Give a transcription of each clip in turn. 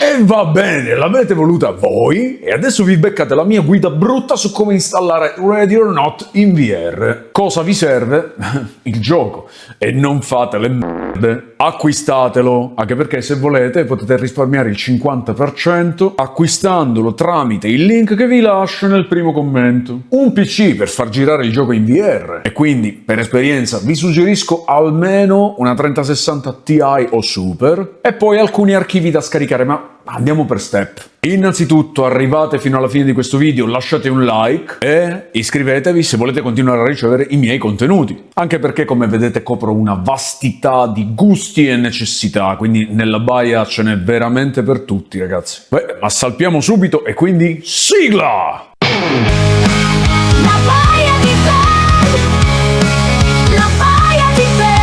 E va bene, l'avete voluta voi e adesso vi beccate la mia guida brutta su come installare Ready or Not in VR. Cosa vi serve? Il gioco. E non fate le merde. Acquistatelo, anche perché se volete potete risparmiare il 50% acquistandolo tramite il link che vi lascio nel primo commento. Un PC per far girare il gioco in VR e quindi per esperienza vi suggerisco almeno una 3060 Ti o Super e poi alcuni archivi da scaricare, ma andiamo per step. Innanzitutto arrivate fino alla fine di questo video, lasciate un like e iscrivetevi se volete continuare a ricevere i miei contenuti. Anche perché come vedete copro una vastità di gusti e necessità, quindi nella baia ce n'è veramente per tutti ragazzi. Beh, ma salpiamo subito e quindi sigla! La baia di Ben! La baia di Ben!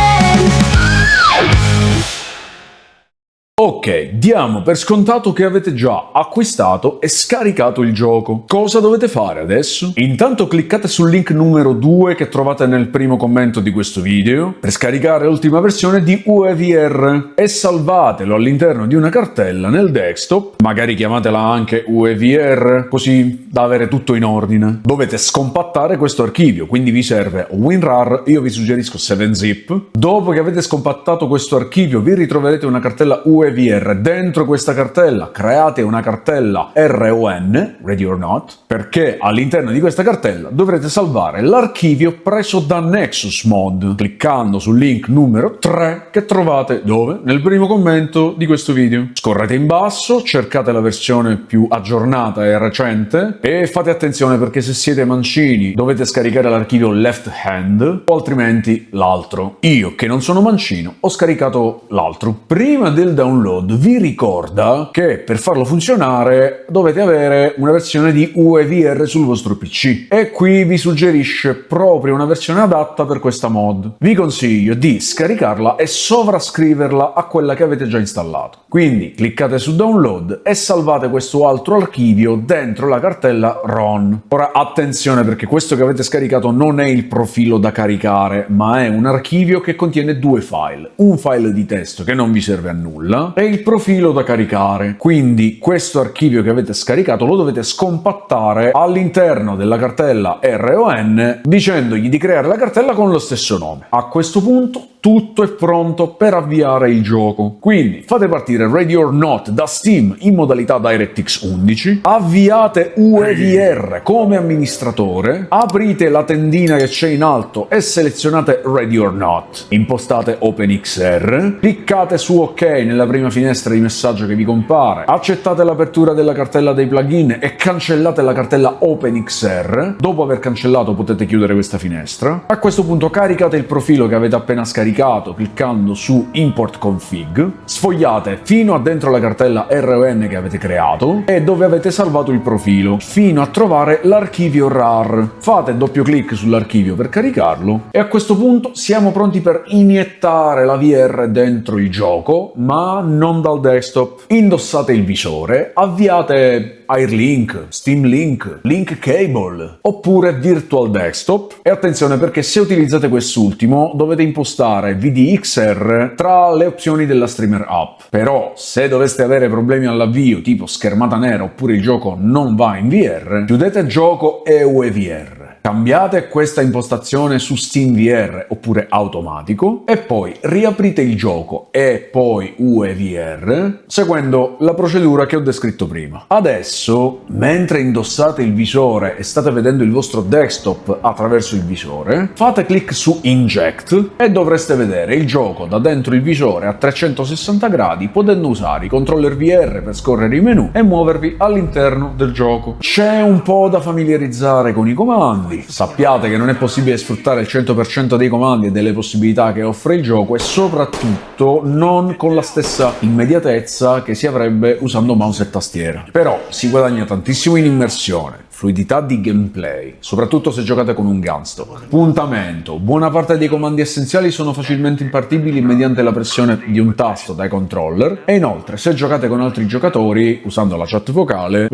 Ok, diamo per scontato che avete già acquistato e scaricato il gioco. Cosa dovete fare adesso? Intanto cliccate sul link numero 2 che trovate nel primo commento di questo video per scaricare l'ultima versione di UEVR e salvatelo all'interno di una cartella nel desktop, magari chiamatela anche UEVR, così da avere tutto in ordine. Dovete scompattare questo archivio, quindi vi serve WinRAR, io vi suggerisco 7zip. Dopo che avete scompattato questo archivio vi ritroverete una cartella UEVR. Dentro questa cartella create una cartella RON, Ready or Not, perché all'interno di questa cartella dovrete salvare l'archivio preso da Nexus Mod, cliccando sul link numero 3 che trovate dove? Nel primo commento di questo video. Scorrete in basso, cercate la versione più aggiornata e recente e fate attenzione perché se siete mancini dovete scaricare l'archivio left hand o altrimenti l'altro. Io che non sono mancino ho scaricato l'altro. Prima del download vi ricorda che per farlo funzionare dovete avere una versione di UEVR sul vostro PC e qui vi suggerisce proprio una versione adatta per questa mod. Vi consiglio di scaricarla e sovrascriverla a quella che avete già installato. Quindi cliccate su download e salvate questo altro archivio dentro la cartella RON. Ora attenzione perché questo che avete scaricato non è il profilo da caricare, ma è un archivio che contiene due file. Un file di testo che non vi serve a nulla e il profilo da caricare. Quindi questo archivio che avete scaricato lo dovete scompattare all'interno della cartella RON dicendogli di creare la cartella con lo stesso nome. A questo punto tutto è pronto per avviare il gioco. Quindi fate partire Ready or Not da Steam in modalità DirectX 11, avviate UEVR come amministratore, aprite la tendina che c'è in alto e selezionate Ready or Not, impostate OpenXR, cliccate su OK nella prima finestra di messaggio che vi compare, accettate l'apertura della cartella dei plugin e cancellate la cartella OpenXR. Dopo aver cancellato potete chiudere questa finestra. A questo punto caricate il profilo che avete appena scaricato cliccando su Import Config, sfogliate fino a dentro la cartella RON che avete creato e dove avete salvato il profilo, fino a trovare l'archivio RAR. Fate doppio clic sull'archivio per caricarlo e a questo punto siamo pronti per iniettare la VR dentro il gioco, ma non dal desktop. Indossate il visore, avviate Airlink, Steam Link, Link Cable oppure Virtual Desktop e attenzione perché se utilizzate quest'ultimo dovete impostare VDXR tra le opzioni della Streamer App. Però se doveste avere problemi all'avvio tipo schermata nera oppure il gioco non va in VR, chiudete gioco e UEVR. Cambiate questa impostazione su SteamVR oppure automatico e poi riaprite il gioco e poi UEVR seguendo la procedura che ho descritto prima. Adesso, mentre indossate il visore e state vedendo il vostro desktop attraverso il visore, fate clic su Inject e dovreste vedere il gioco da dentro il visore a 360 gradi potendo usare i controller VR per scorrere i menu e muovervi all'interno del gioco. C'è un po' da familiarizzare con i comandi. Sappiate che non è possibile sfruttare il 100% dei comandi e delle possibilità che offre il gioco e soprattutto non con la stessa immediatezza che si avrebbe usando mouse e tastiera. Però si guadagna tantissimo in immersione, fluidità di gameplay, soprattutto se giocate con un gunstock. Puntamento. Buona parte dei comandi essenziali sono facilmente impartibili mediante la pressione di un tasto dai controller e inoltre se giocate con altri giocatori usando la chat vocale,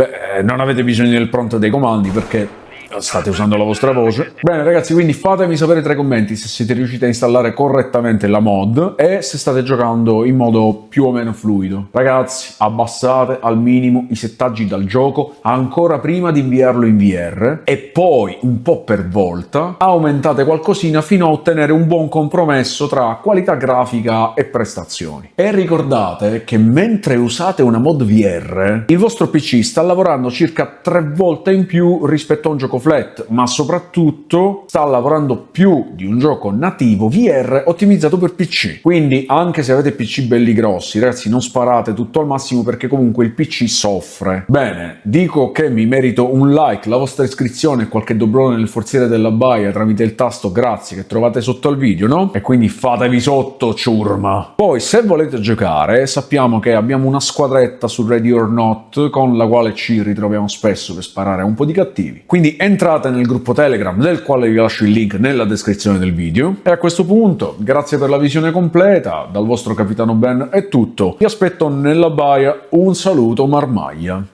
non avete bisogno del prompt dei comandi perché state usando la vostra voce. Bene ragazzi, quindi fatemi sapere tra i commenti se siete riusciti a installare correttamente la mod e se state giocando in modo più o meno fluido. Ragazzi, abbassate al minimo i settaggi dal gioco ancora prima di inviarlo in VR e poi, un po' per volta, aumentate qualcosina fino a ottenere un buon compromesso tra qualità grafica e prestazioni. E ricordate che mentre usate una mod VR, il vostro PC sta lavorando circa 3 volte in più rispetto a un gioco flat, ma soprattutto sta lavorando più di un gioco nativo VR ottimizzato per PC. Quindi anche se avete PC belli grossi, ragazzi, non sparate tutto al massimo perché comunque il PC soffre. Bene, dico che mi merito un like, la vostra iscrizione e qualche doblone nel forziere della baia tramite il tasto grazie che trovate sotto al video, no? E quindi fatevi sotto, ciurma! Poi se volete giocare, sappiamo che abbiamo una squadretta su Ready or Not con la quale ci ritroviamo spesso per sparare a un po' di cattivi. Quindi entrate nel gruppo Telegram, del quale vi lascio il link nella descrizione del video. E a questo punto, grazie per la visione completa, dal vostro Capitano Ben è tutto. Vi aspetto nella baia, un saluto marmaglia.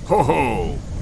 Ho ho!